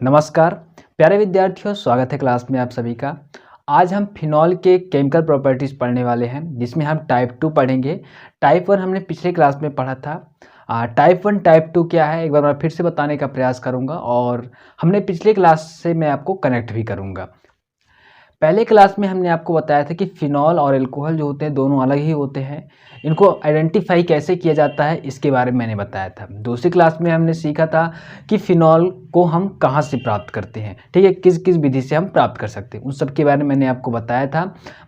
नमस्कार प्यारे विद्यार्थियों, स्वागत है क्लास में आप सभी का। आज हम फिनॉल के केमिकल प्रॉपर्टीज़ पढ़ने वाले हैं, जिसमें हम टाइप 2 पढ़ेंगे। टाइप 1 हमने पिछले क्लास में पढ़ा था। टाइप 1 टाइप 2 क्या है एक बार मैं फिर से बताने का प्रयास करूंगा, और हमने पिछले क्लास से मैं आपको कनेक्ट भी करूंगा। पहले क्लास में हमने आपको बताया था कि फिनॉल और एल्कोहल जो होते हैं दोनों अलग ही होते हैं। इनको आइडेंटिफाई कैसे किया जाता है इसके बारे में मैंने बताया था। दूसरी क्लास में हमने सीखा था कि फिनॉल को हम कहाँ से प्राप्त करते हैं, ठीक है, किस किस विधि से हम प्राप्त कर सकते हैं, उन सब के बारे में मैंने आपको बताया था।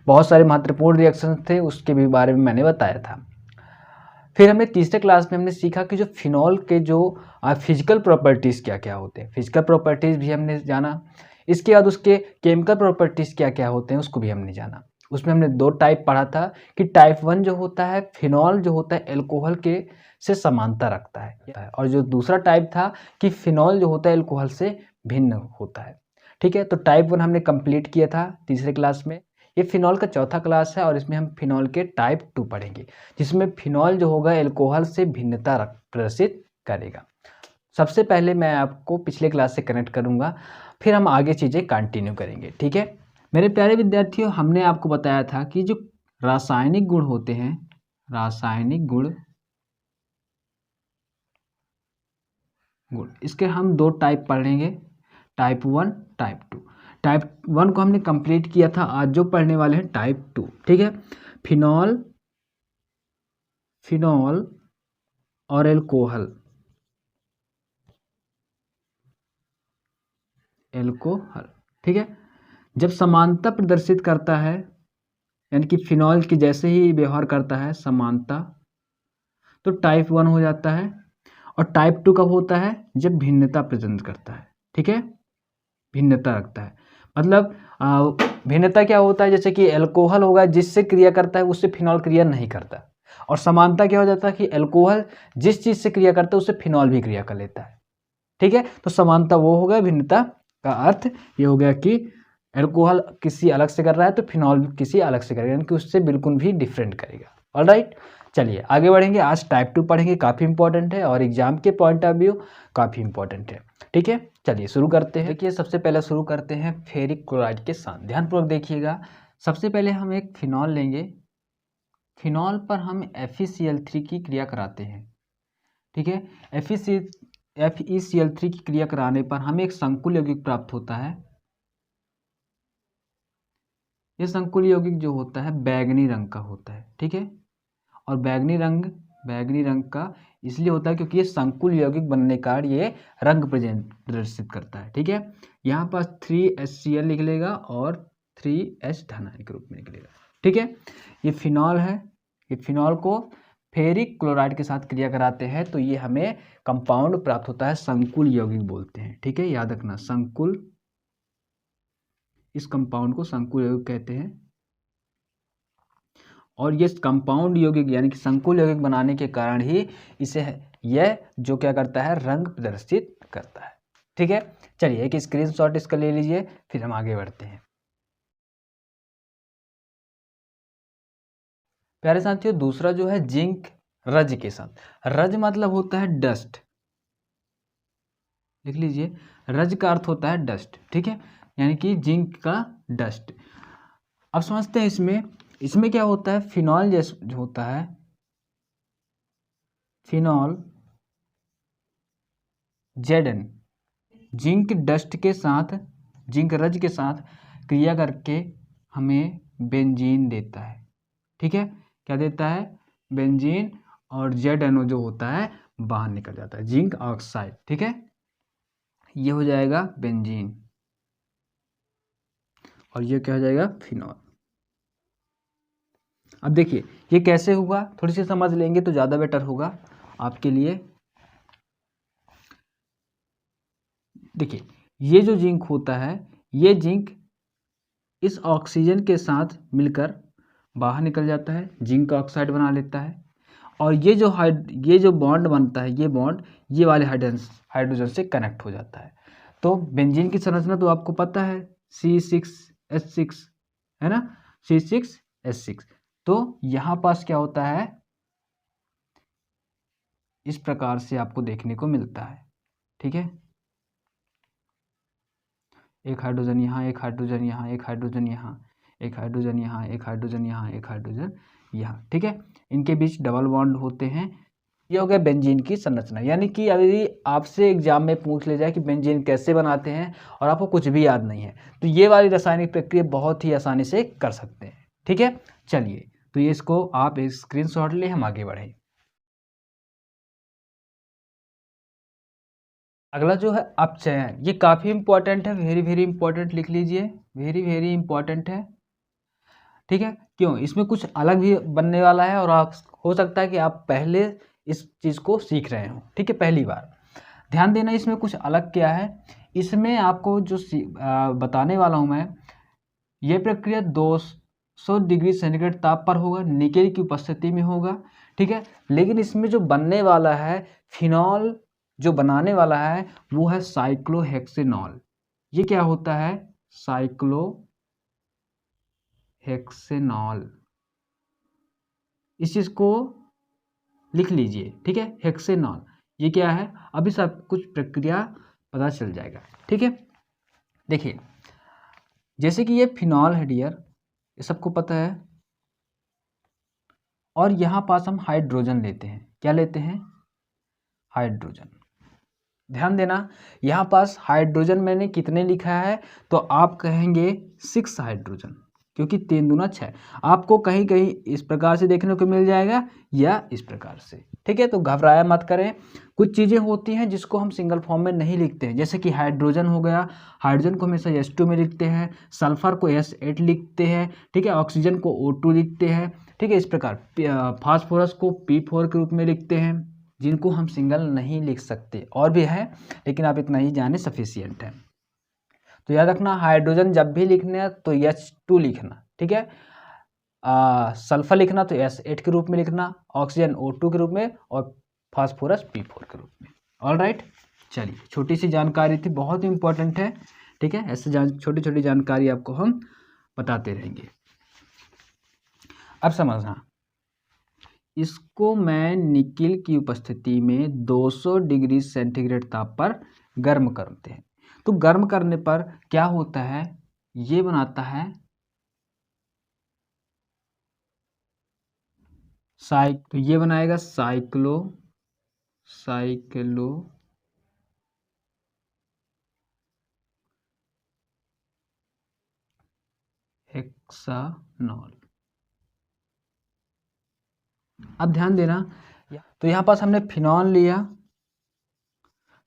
बहुत सारे महत्वपूर्ण रिएक्शन थे, उसके भी बारे में मैंने बताया था। फिर हमें तीसरे क्लास में हमने सीखा कि जो फिनॉल के जो फिजिकल प्रॉपर्टीज़ क्या क्या होते हैं, फिजिकल प्रॉपर्टीज़ भी हमने जाना। इसके बाद उसके केमिकल प्रॉपर्टीज़ क्या क्या होते हैं उसको भी हमने जाना। उसमें हमने दो टाइप पढ़ा था कि टाइप 1 जो होता है फिनॉल जो होता है एल्कोहल के से समानता रखता है, और जो दूसरा टाइप था कि फिनॉल जो होता है एल्कोहल से भिन्न होता है। ठीक है, तो टाइप 1 हमने कंप्लीट किया था तीसरे क्लास में। ये फिनॉल का चौथा क्लास है और इसमें हम फिनॉल के टाइप 2 पढ़ेंगे, जिसमें फिनॉल जो होगा एल्कोहल से भिन्नता प्रदर्शित करेगा। सबसे पहले मैं आपको पिछले क्लास से कनेक्ट करूंगा, फिर हम आगे चीज़ें कंटिन्यू करेंगे। ठीक है मेरे प्यारे विद्यार्थियों, हमने आपको बताया था कि जो रासायनिक गुण होते हैं, रासायनिक गुण इसके हम दो टाइप पढ़ेंगे, टाइप 1 टाइप 2। टाइप 1 को हमने कंप्लीट किया था, आज जो पढ़ने वाले हैं टाइप 2। ठीक है, फिनॉल फिनॉल और एल्कोहल ठीक है, जब समानता प्रदर्शित करता है, यानी कि फिनॉल की जैसे ही व्यवहार करता है समानता, तो टाइप 1 हो जाता है। और टाइप 2 कब होता है? जब भिन्नता प्रेजेंट करता है। ठीक है, भिन्नता रखता है। मतलब भिन्नता क्या होता है, जैसे कि एल्कोहल होगा जिससे क्रिया करता है उससे फिनॉल क्रिया नहीं करता, और समानता क्या हो जाता है कि एल्कोहल जिस चीज से क्रिया करता है उससे फिनॉल भी क्रिया कर लेता है। ठीक है, तो समानता वो हो गया, भिन्नता का अर्थ ये हो गया कि एल्कोहल किसी अलग से कर रहा है तो फिनॉल किसी अलग से करेगा, यानी कि उससे बिल्कुल भी डिफरेंट करेगा। ऑलराइट, चलिए आगे बढ़ेंगे। आज टाइप 2 पढ़ेंगे, काफ़ी इंपॉर्टेंट है और एग्जाम के पॉइंट ऑफ व्यू काफ़ी इंपॉर्टेंट है। ठीक है, चलिए शुरू करते हैं। देखिए सबसे पहले शुरू करते हैं फेरिक क्लोराइड के साथ। ध्यानपूर्वक देखिएगा, सबसे पहले हम एक फिनॉल लेंगे। फिनॉल पर हम FeCl3 की क्रिया कराते हैं। ठीक है, FeCl3 की क्रिया कराने पर हमें एक संकुल यौगिक प्राप्त होता है। यह संकुल यौगिक जो होता है बैगनी रंग का होता है। ठीक है, और बैगनी रंग का इसलिए होता है क्योंकि ये संकुल यौगिक बनने का ये रंग प्रदर्शित करता है। ठीक है, यहाँ पास 3HCl निकलेगा और 3H धनायन के रूप में निकलेगा। ठीक है, ये फिनॉल है। ये फिनॉल को फेरिक क्लोराइड के साथ क्रिया कराते हैं तो ये हमें कंपाउंड प्राप्त होता है, संकुल यौगिक बोलते हैं। ठीक है, याद रखना संकुल, इस कंपाउंड को संकुल यौगिक कहते हैं। और ये कंपाउंड यौगिक यानी कि संकुल यौगिक बनाने के कारण ही इसे यह जो क्या करता है, रंग प्रदर्शित करता है। ठीक है, चलिए एक स्क्रीनशॉट इसका ले लीजिए, फिर हम आगे बढ़ते हैं। प्यारे साथियों, दूसरा जो है जिंक रज के साथ। रज मतलब होता है डस्ट, लिख लीजिए, रज का अर्थ होता है डस्ट। ठीक है, यानी कि जिंक का डस्ट। अब समझते हैं इसमें इसमें क्या होता है, फिनॉल जैसे जो होता है, फिनॉल Zn जिंक डस्ट के साथ, जिंक रज के साथ क्रिया करके हमें बेंजीन देता है। ठीक है, क्या देता है, बेंजीन, और ZnO जो होता है बाहर निकल जाता है, जिंक ऑक्साइड। ठीक है, ये हो जाएगा बेंजीन और ये क्या हो जाएगा, फिनॉल। अब देखिए ये कैसे हुआ, थोड़ी सी समझ लेंगे तो ज़्यादा बेटर होगा आपके लिए। देखिए ये जो जिंक होता है, ये जिंक इस ऑक्सीजन के साथ मिलकर बाहर निकल जाता है, जिंक ऑक्साइड बना लेता है। और ये जो बॉन्ड बनता है, ये बॉन्ड ये वाले हाइड्रोजन से कनेक्ट हो जाता है। तो बेंजीन की संरचना तो आपको पता है, C6H6 है ना, C6H6। तो यहाँ पास क्या होता है, इस प्रकार से आपको देखने को मिलता है। ठीक है, एक हाइड्रोजन यहाँ, एक हाइड्रोजन यहाँ, एक हाइड्रोजन यहाँ, एक हाइड्रोजन यहाँ, एक हाइड्रोजन यहाँ, एक हाइड्रोजन यहाँ, ठीक है। इनके बीच डबल बॉन्ड होते हैं। ये हो गया बेंजीन की संरचना। यानी कि यदि आपसे एग्जाम में पूछ ले जाए कि बेंजीन कैसे बनाते हैं और आपको कुछ भी याद नहीं है, तो ये वाली रासायनिक प्रक्रिया बहुत ही आसानी से कर सकते हैं, ठीक है। चलिए, तो ये इसको आप एक स्क्रीनशॉट ले, हम आगे बढ़ें। अगला जो है अपचयन, ये काफ़ी इंपॉर्टेंट है, वेरी वेरी इंपॉर्टेंट, लिख लीजिए, वेरी वेरी इंपॉर्टेंट है, ठीक है। क्यों? इसमें कुछ अलग भी बनने वाला है और आप हो सकता है कि आप पहले इस चीज़ को सीख रहे हो, ठीक है, पहली बार। ध्यान देना, इसमें कुछ अलग क्या है। इसमें आपको जो बताने वाला हूँ मैं, ये प्रक्रिया 200 डिग्री सेंटीग्रेड ताप पर होगा, निकेल की उपस्थिति में होगा, ठीक है। लेकिन इसमें जो बनने वाला है फिनॉल, जो बनाने वाला है वो है साइक्लोहेक्सेनॉल। ये क्या होता है? साइक्लोहेक्सेनॉल। इस चीज़ को लिख लीजिए, ठीक है, हेक्सेनॉल। ये क्या है? अभी सब कुछ प्रक्रिया पता चल जाएगा, ठीक है। देखिए, जैसे कि ये फिनॉल है डियर, ये सबको पता है, और यहाँ पास हम हाइड्रोजन लेते हैं। क्या लेते हैं? हाइड्रोजन। ध्यान देना, यहाँ पास हाइड्रोजन मैंने कितने लिखा है, तो आप कहेंगे 6 हाइड्रोजन, क्योंकि 3 दूना 6। आपको कहीं कहीं इस प्रकार से देखने को मिल जाएगा या इस प्रकार से, ठीक है। तो घबराया मत करें, कुछ चीज़ें होती हैं जिसको हम सिंगल फॉर्म में नहीं लिखते हैं, जैसे कि हाइड्रोजन हो गया, हाइड्रोजन को हमेशा H2 में लिखते हैं, सल्फर को S8 लिखते हैं, ठीक है, ऑक्सीजन को O2 लिखते हैं, ठीक है। इस प्रकार फास्फोरस को P4 के रूप में लिखते हैं, जिनको हम सिंगल नहीं लिख सकते, और भी है, लेकिन आप इतना ही जाने सफिशियंट है। तो याद रखना, हाइड्रोजन जब भी लिखना तो H2 लिखना, ठीक है। सल्फर लिखना तो S8 के रूप में लिखना, ऑक्सीजन O2 के रूप में, और फास्फोरस P4 के रूप में। ऑल राइट, चलिए, छोटी सी जानकारी थी, बहुत इंपॉर्टेंट है, ठीक है। ऐसे छोटी छोटी जानकारी आपको हम बताते रहेंगे। अब समझना, इसको मैं निकेल की उपस्थिति में 200 डिग्री सेंटीग्रेड ताप पर गर्म करते हैं। तो गर्म करने पर क्या होता है? ये बनाता है तो ये बनाएगा साइक्लो हेक्सानॉल। अब ध्यान देना, तो यहाँ पास हमने फिनॉल लिया,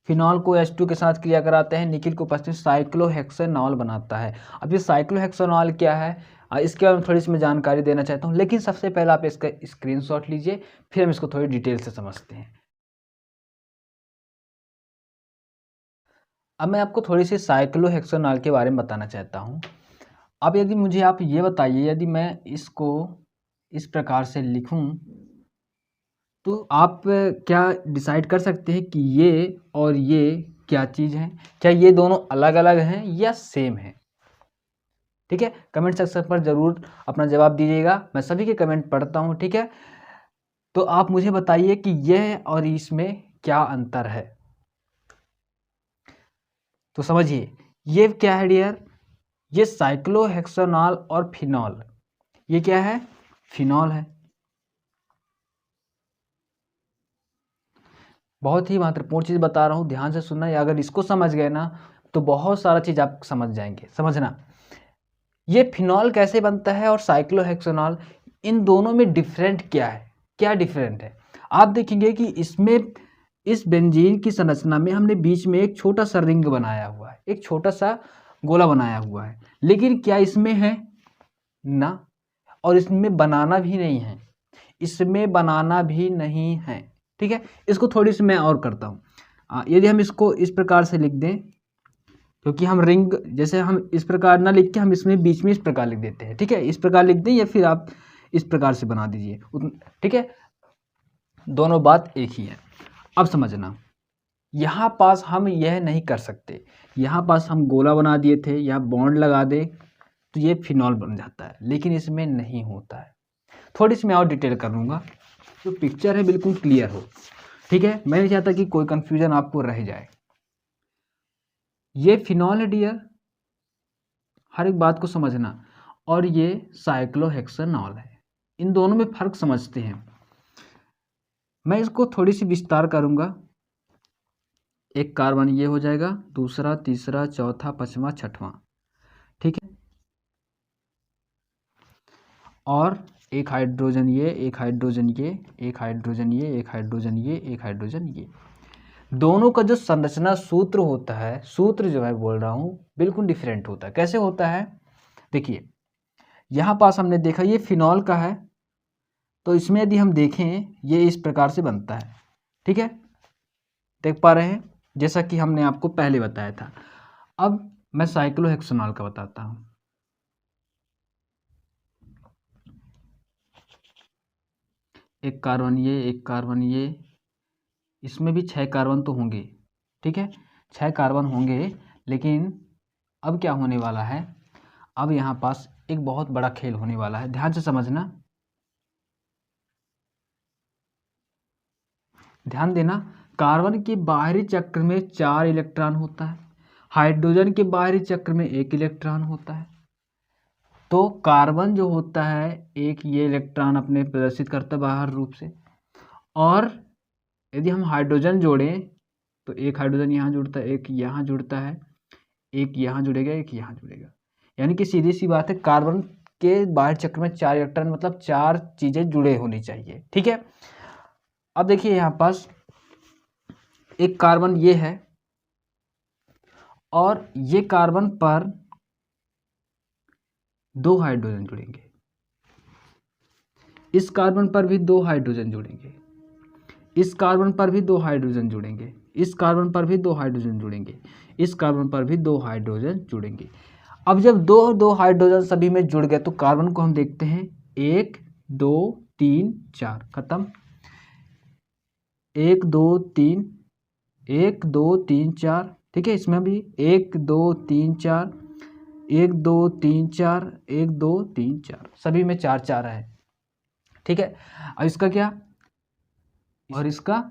फिनॉल को H2 के साथ क्रिया कराते हैं, निकेल को उपस्थित साइक्लोहेक्सेनॉल बनाता है। अब ये साइक्लोहेक्सेनॉल क्या है, इसके बारे में थोड़ी सी मैं जानकारी देना चाहता हूँ, लेकिन सबसे पहले आप इसका स्क्रीनशॉट लीजिए, फिर हम इसको थोड़ी डिटेल से समझते हैं। अब मैं आपको थोड़ी सी साइक्लोहेक्सेनॉल के बारे में बताना चाहता हूँ। अब यदि मुझे आप ये बताइए, यदि मैं इसको इस प्रकार से लिखूँ, तो आप क्या डिसाइड कर सकते हैं कि ये और ये क्या चीज़ है? क्या ये दोनों अलग अलग हैं या सेम हैं? ठीक है, कमेंट सेक्शन पर ज़रूर अपना जवाब दीजिएगा, मैं सभी के कमेंट पढ़ता हूँ, ठीक है। तो आप मुझे बताइए कि यह और इसमें क्या अंतर है। तो समझिए, ये क्या है डियर? ये साइक्लोहेक्सेनॉल और फिनॉल, ये क्या है? फिनॉल है। बहुत ही महत्वपूर्ण चीज़ बता रहा हूँ, ध्यान से सुनना, या अगर इसको समझ गए ना तो बहुत सारा चीज़ आप समझ जाएंगे। समझना, ये फिनॉल कैसे बनता है और साइक्लोहेक्सेनॉल, इन दोनों में डिफरेंट क्या है? क्या डिफरेंट है? आप देखेंगे कि इसमें, इस बेंजीन की संरचना में हमने बीच में एक छोटा सा रिंग बनाया हुआ है, एक छोटा सा गोला बनाया हुआ है, लेकिन क्या इसमें है? ना। और इसमें बनाना भी नहीं है, इसमें बनाना भी नहीं है, ठीक है। इसको थोड़ी सी मैं और करता हूँ, यदि हम इसको इस प्रकार से लिख दें, क्योंकि हम रिंग जैसे हम इस प्रकार ना लिख के हम इसमें बीच में इस प्रकार लिख देते हैं, ठीक है, इस प्रकार लिख दें या फिर आप इस प्रकार से बना दीजिए, ठीक है, दोनों बात एक ही है। अब समझना, यहाँ पास हम यह नहीं कर सकते, यहाँ पास हम गोला बना दिए थे, यहाँ बॉन्ड लगा दे तो ये फिनॉल बन जाता है, लेकिन इसमें नहीं होता है। थोड़ी सी मैं और डिटेल कर लूँगा, जो पिक्चर है बिल्कुल क्लियर हो, ठीक है। मैं नहीं चाहता कि कोई कंफ्यूजन आपको रह जाए। ये फिनॉल है डियर, हर एक बात को समझना। और ये साइक्लोहेक्सेनॉल है। इन दोनों में फ़र्क समझते हैं। मैं इसको थोड़ी सी विस्तार करूँगा। एक कार्बन ये हो जाएगा, दूसरा, तीसरा, चौथा, पाँचवा, छठवां, ठीक है। और एक हाइड्रोजन ये, एक हाइड्रोजन ये, एक हाइड्रोजन ये, एक हाइड्रोजन ये, एक हाइड्रोजन ये। दोनों का जो संरचना सूत्र होता है, सूत्र जो मैं बोल रहा हूँ बिल्कुल डिफरेंट होता है। कैसे होता है? देखिए, यहाँ पास हमने देखा ये फिनॉल का है, तो इसमें यदि हम देखें ये इस प्रकार से बनता है, ठीक है, देख पा रहे हैं, जैसा कि हमने आपको पहले बताया था। अब मैं साइक्लोहेक्सेनॉल का बताता हूँ। एक कार्बन ये, एक कार्बन ये, इसमें भी 6 कार्बन तो होंगे, ठीक है, 6 कार्बन होंगे। लेकिन अब क्या होने वाला है? अब यहाँ पास एक बहुत बड़ा खेल होने वाला है, ध्यान से समझना, ध्यान देना। कार्बन के बाहरी चक्र में 4 इलेक्ट्रॉन होता है, हाइड्रोजन के बाहरी चक्र में 1 इलेक्ट्रॉन होता है। तो कार्बन जो होता है, एक ये इलेक्ट्रॉन अपने प्रदर्शित करता है बाहर रूप से। और यदि हम हाइड्रोजन जोड़ें तो एक हाइड्रोजन यहाँ जुड़ता है, एक यहाँ जुड़ता है, एक यहाँ जुड़ेगा, एक यहाँ जुड़ेगा। यानी कि सीधी सी बात है, कार्बन के बाहरी चक्र में 4 इलेक्ट्रॉन मतलब 4 चीज़ें जुड़े होनी चाहिए, ठीक है। अब देखिए यहाँ पास एक कार्बन ये है, और ये कार्बन पर 2 हाइड्रोजन जुड़ेंगे, इस कार्बन पर भी 2 हाइड्रोजन जुड़ेंगे, इस कार्बन पर भी 2 हाइड्रोजन जुड़ेंगे, इस कार्बन पर भी 2 हाइड्रोजन जुड़ेंगे, इस कार्बन पर भी 2 हाइड्रोजन जुड़ेंगे। अब जब 2 हाइड्रोजन सभी में जुड़ गए तो कार्बन को हम देखते हैं 1 2 3 4, खत्म। 1 2 3, 1 2 3 4, ठीक है। इसमें भी 1 2 3 4, 1 2 3 4, 1 2 3 4, सभी में 4 4 है, ठीक है। अब इसका क्या, और इसका,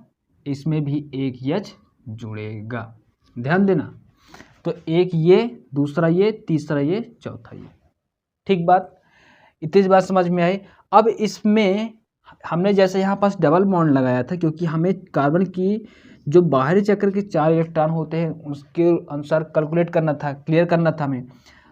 इसमें भी एक H जुड़ेगा, ध्यान देना। तो एक ये, दूसरा ये, तीसरा ये, चौथा ये, ठीक बात। इतनी सी बात समझ में आई। अब इसमें हमने जैसे यहाँ पास डबल बॉन्ड लगाया था, क्योंकि हमें कार्बन की जो बाहरी चक्र के 4 इलेक्ट्रॉन होते हैं उसके अनुसार कैलकुलेट करना था, क्लियर करना था हमें।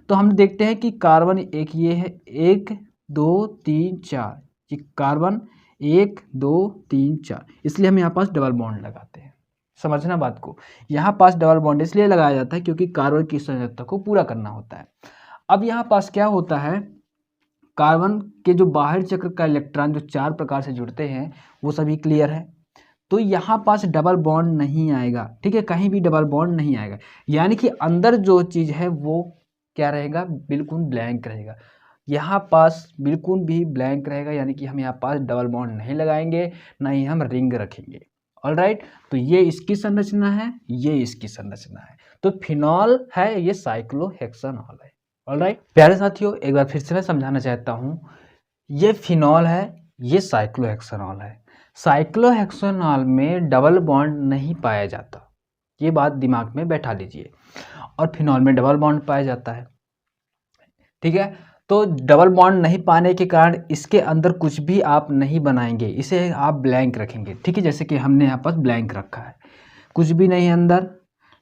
तो हम देखते हैं कि कार्बन एक ये है, 1 2 3 4, ये कार्बन 1 2 3 4, इसलिए हम यहाँ पास डबल बॉन्ड लगाते हैं। समझना बात को, यहाँ पास डबल बॉन्ड इसलिए लगाया जाता है क्योंकि कार्बन की संरचना को पूरा करना होता है। अब यहाँ पास क्या होता है, कार्बन के जो बाहरी चक्र का इलेक्ट्रॉन जो 4 प्रकार से जुड़ते हैं वो सभी क्लियर है। तो यहाँ पास डबल बॉन्ड नहीं आएगा, ठीक है, कहीं भी डबल बॉन्ड नहीं आएगा। यानी कि अंदर जो चीज़ है वो क्या रहेगा, बिल्कुल ब्लैंक रहेगा। यहाँ पास बिल्कुल भी ब्लैंक रहेगा, यानी कि हम यहाँ पास डबल बॉन्ड नहीं लगाएंगे, ना ही हम रिंग रखेंगे। ऑलराइट, तो ये इसकी संरचना है, ये इसकी संरचना है। तो फिनॉल है, ये साइक्लोहेक्सेनॉल है। ऑलराइट प्यारे साथियों, एक बार फिर से मैं समझाना चाहता हूँ, ये फिनॉल है, ये साइक्लोहेक्सेनॉल है। साइक्लोहेक्सेनॉल में डबल बॉन्ड नहीं पाया जाता, ये बात दिमाग में बैठा लीजिए। और फिनॉल में डबल बॉन्ड पाया जाता है, ठीक है। तो डबल बॉन्ड नहीं पाने के कारण इसके अंदर कुछ भी आप नहीं बनाएंगे, इसे आप ब्लैंक रखेंगे, ठीक है। जैसे कि हमने यहाँ पर ब्लैंक रखा है, कुछ भी नहीं है अंदर।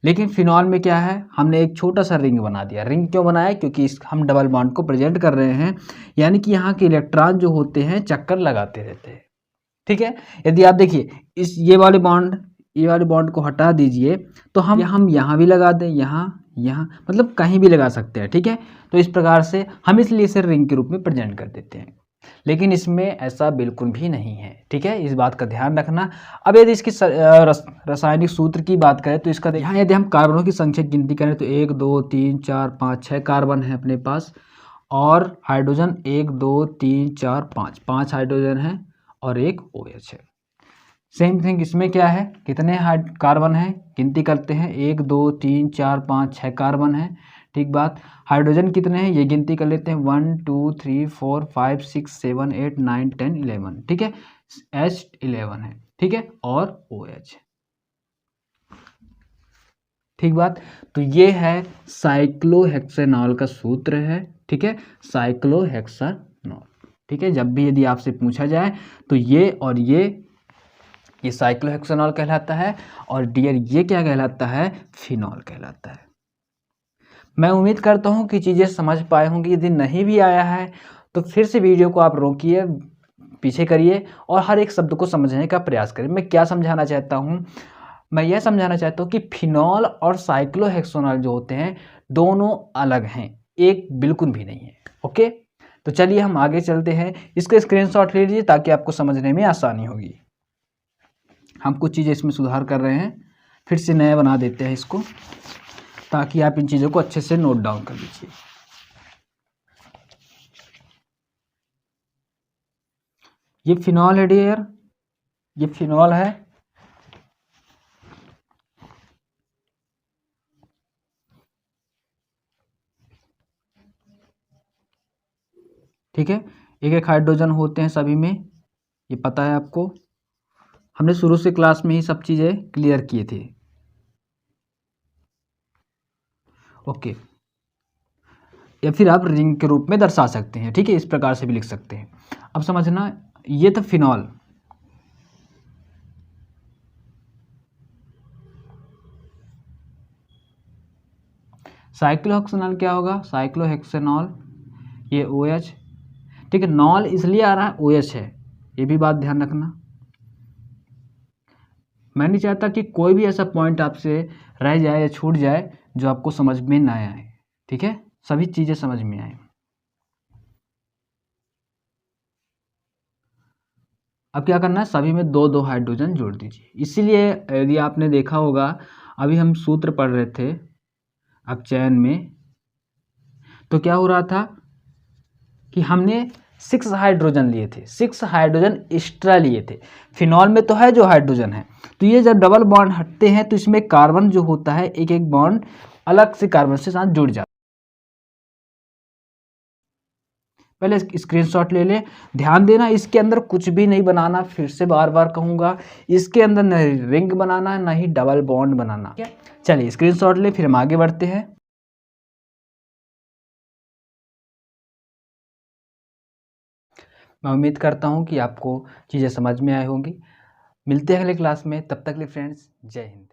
लेकिन फिनॉल में क्या है, हमने एक छोटा सा रिंग बना दिया। रिंग क्यों बनाया, क्योंकि हम डबल बॉन्ड को प्रेजेंट कर रहे हैं, यानी कि यहाँ के इलेक्ट्रॉन जो होते हैं चक्कर लगाते रहते हैं, ठीक है। यदि आप देखिए इस ये वाले बॉन्ड को हटा दीजिए, तो हम यहाँ भी लगा दें, यहाँ मतलब कहीं भी लगा सकते हैं, ठीक है। तो इस प्रकार से हम इसलिए इसे रिंग के रूप में प्रेजेंट कर देते हैं, लेकिन इसमें ऐसा बिल्कुल भी नहीं है, ठीक है। इस बात का ध्यान रखना। अब यदि इसकी रासायनिक सूत्र की बात करें तो इसका यहाँ यदि हम कार्बनों की संख्या गिनती करें तो 1 2 3 4 5 6 कार्बन है अपने पास, और हाइड्रोजन 1 2 3 4 5 हाइड्रोजन है और एक OH है। सेम थिंग इसमें क्या है, कितने कार्बन है, गिनती करते हैं, 1 2 3 4 5 6 कार्बन है, ठीक बात। हाइड्रोजन कितने हैं ये गिनती कर लेते हैं, 1 2 3 4 5 6 7 8 9 10 11, ठीक है। H11 है, ठीक है, और OH, ठीक बात। तो ये है साइक्लोहेक्सेनॉल का सूत्र है, ठीक है, साइक्लोहेक्सेनॉल। ठीक है, जब भी यदि आपसे पूछा जाए तो ये और ये साइक्लोहेक्सेनॉल कहलाता है, और डियर ये क्या कहलाता है, फिनॉल कहलाता है। मैं उम्मीद करता हूँ कि चीज़ें समझ पाए होंगी। यदि नहीं भी आया है तो फिर से वीडियो को आप रोकिए, पीछे करिए और हर एक शब्द को समझने का प्रयास करिए। मैं क्या समझाना चाहता हूँ, मैं यह समझाना चाहता हूँ कि फिनॉल और साइक्लोहेक्सेनॉल जो होते हैं दोनों अलग हैं, एक बिल्कुल भी नहीं है। ओके, तो चलिए हम आगे चलते हैं। इसका स्क्रीनशॉट ले लीजिए ताकि आपको समझने में आसानी होगी। हम कुछ चीज़ें इसमें सुधार कर रहे हैं, फिर से नया बना देते हैं इसको, ताकि आप इन चीज़ों को अच्छे से नोट डाउन कर लीजिए। ये फिनॉल है डियर, ये फिनॉल है। ठीक है, एक एक हाइड्रोजन होते हैं सभी में, ये पता है आपको, हमने शुरू से क्लास में ही सब चीज़ें क्लियर किए थे। ओके, या फिर आप रिंग के रूप में दर्शा सकते हैं, ठीक है, इस प्रकार से भी लिख सकते हैं। अब समझना, ये तो फिनॉल, साइक्लोहेक्सेनॉल क्या होगा, साइक्लोहेक्सेनॉल ये OH, ठीक है, नॉल इसलिए आ रहा है OH है, ये भी बात ध्यान रखना। मैं नहीं चाहता कि कोई भी ऐसा पॉइंट आपसे रह जाए या छूट जाए जो आपको समझ में ना आए, ठीक है, सभी चीज़ें समझ में आए। अब क्या करना है, सभी में दो दो हाइड्रोजन जोड़ दीजिए। इसीलिए यदि आपने देखा होगा, अभी हम सूत्र पढ़ रहे थे अब चयन में, तो क्या हो रहा था कि हमने 6 हाइड्रोजन लिए थे, 6 हाइड्रोजन एक्स्ट्रा लिए थे। फिनॉल में तो है जो हाइड्रोजन है, तो ये जब डबल बॉन्ड हटते हैं तो इसमें कार्बन जो होता है एक एक बॉन्ड अलग से कार्बन से साथ जुड़ जाता है। पहले स्क्रीनशॉट ले ले, ध्यान देना, इसके अंदर कुछ भी नहीं बनाना, फिर से बार बार कहूंगा, इसके अंदर न रिंग बनाना न ही डबल बॉन्ड बनाना। चलिए स्क्रीनशॉट ले, फिर हम आगे बढ़ते हैं। मैं उम्मीद करता हूँ कि आपको चीज़ें समझ में आई होंगी। मिलते हैं अगले क्लास में, तब तक के लिए फ्रेंड्स, जय हिंद।